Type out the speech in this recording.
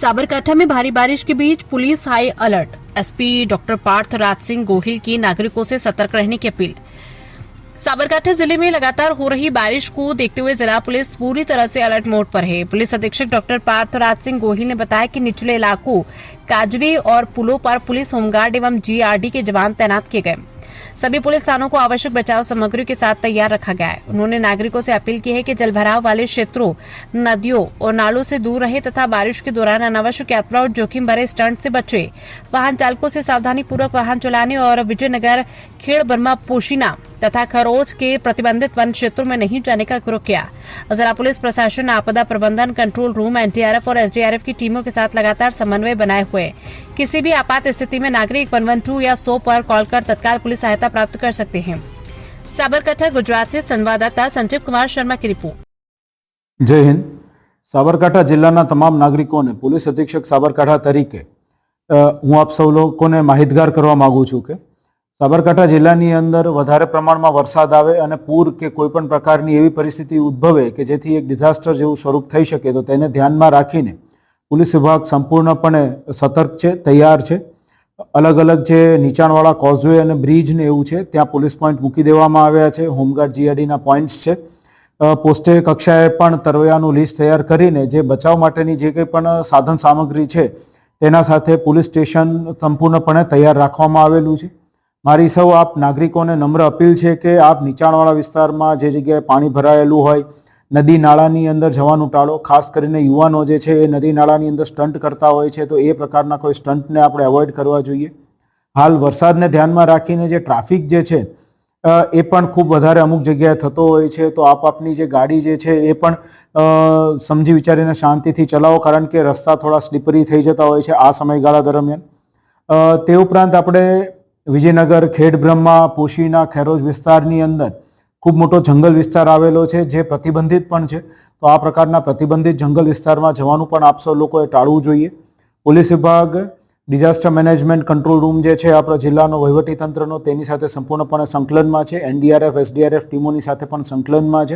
साबरकांठा में भारी बारिश के बीच police high alert. SP doctor Parth Raj Singh Gohil की नागरिकों से सतर्क रहने की अपील। साबरकांठा जिले में लगातार हो रही बारिश को देखते हुए जिला पुलिस पूरी तरह से अलर्ट मोड पर है। पुलिस अधीक्षक डॉक्टर पार्थ राज सिंह गोहिल ने बताया कि निचले इलाकों काजवे और पुलों पर पुलिस होमगार्ड एवं जीआरडी के जवान तैनात किए गए। सभी पुलिस थानों को आवश्यक बचाव सामग्री के साथ तैयार रखा गया है। उन्होंने नागरिकों से अपील की है कि जलभराव वाले क्षेत्रों, नदियों और नालों से दूर रहे तथा बारिश के दौरान अनावश्यक यात्रा और जोखिम भरे स्टंट से बचे। वाहन चालकों से सावधानी पूर्वक वाहन चलाने और विजयनगर, खेड़ बर्मा, पोशीना तथा खरोच के प्रतिबंधित वन क्षेत्रों में नहीं जाने का आग्रह किया। जिला पुलिस प्रशासन आपदा प्रबंधन कंट्रोल रूम, एनडीआरएफ और एसडीआरएफ की टीमों के साथ लगातार समन्वय बनाए हुए किसी भी आपात स्थिति में नागरिक 112 या 100 पर कॉल कर तत्काल पुलिस सहायता प्राप्त कर सकते हैं। साबरकांठा गुजरात से संवाददाता संजीव कुमार शर्मा की रिपोर्ट। जय हिंद। साबरकांठा जिल्लाना तमाम नागरिकों ने पुलिस अधीक्षक साबरकांठा तरीके हूँ आप सौ लोगों माहितगार करवा मांगू छूं के साबरकांठा जिल्लानी अंदर वधारे प्रमाणमां वरसाद आवे अने पूर के कोईपण प्रकारनी एवी परिस्थिति उद्भवे के जेथी एक डिजास्टर जेवुं स्वरूप थई शके तो तेने ध्यानमां राखीने पुलिस विभाग संपूर्णपणे सतर्क छे, तैयार छे। अलग अलग जे नीचाणवाळा कॉઝવે अने ब्रिज ने एवुं छे त्यां पुलिस पॉइंट मूकी देवामां आव्या छे। होमगार्ड जीआरडीना पॉइंट्स छे। पोस्टे कक्षाए पण तरवैयानुं लिस्ट तैयार करीने जे बचाव माटेनी जे कंई पण साधन सामग्री छे तेना साथे पुलिस स्टेशन संपूर्णपणे तैयार राखवामां आवेलुं छे। मारी सौ आप नागरिकों ने नम्र अपील है कि आप नीचाणवाळा विस्तारमां जे जग्याए पाणी भरायेलुं होय नदी नाळानी अंदर जवानुं टाळो। खास करीने युवानो जे छे ए नदी नाळानी अंदर स्टंट करता होय छे तो ए प्रकारना कोई स्टंटने आपणे एवॉइड करवा जोईए। हाल वरसादने ध्यानमां राखीने जे ट्राफिक जे छे ए पण खूब वधारे अमुक जग्याए थतो होय छे तो आपनी जे गाड़ी जे छे ए पण समजी विचारीने शांतिथी चलावो, कारण के रस्ता थोड़ा स्लीपरी थई जता होय छे आ समयगाळा दरमियान। ते उपरांत आपणे विजयनगर, खेड़ ब्रह्मा, पोशीना, खेरोज विस्तारनी अंदर खूब मोटो जंगल विस्तार आवेलो छे जे प्रतिबंधित पण छे तो आ प्रकारना प्रतिबंधित जंगल विस्तारमां जवानुं पण आप सौ लोकोए टाळवुं जोईए। पुलिस विभाग, डिजास्टर मेनेजमेंट कंट्रोल रूम जे छे आपणा जिल्लानो वहीवटी तंत्रनो तेनी साथे संपूर्णपणे संकलનમાં છે। एनडीआरएफ, एसडीआरएफ टीमोनी साथे पण संकलનમાં છે।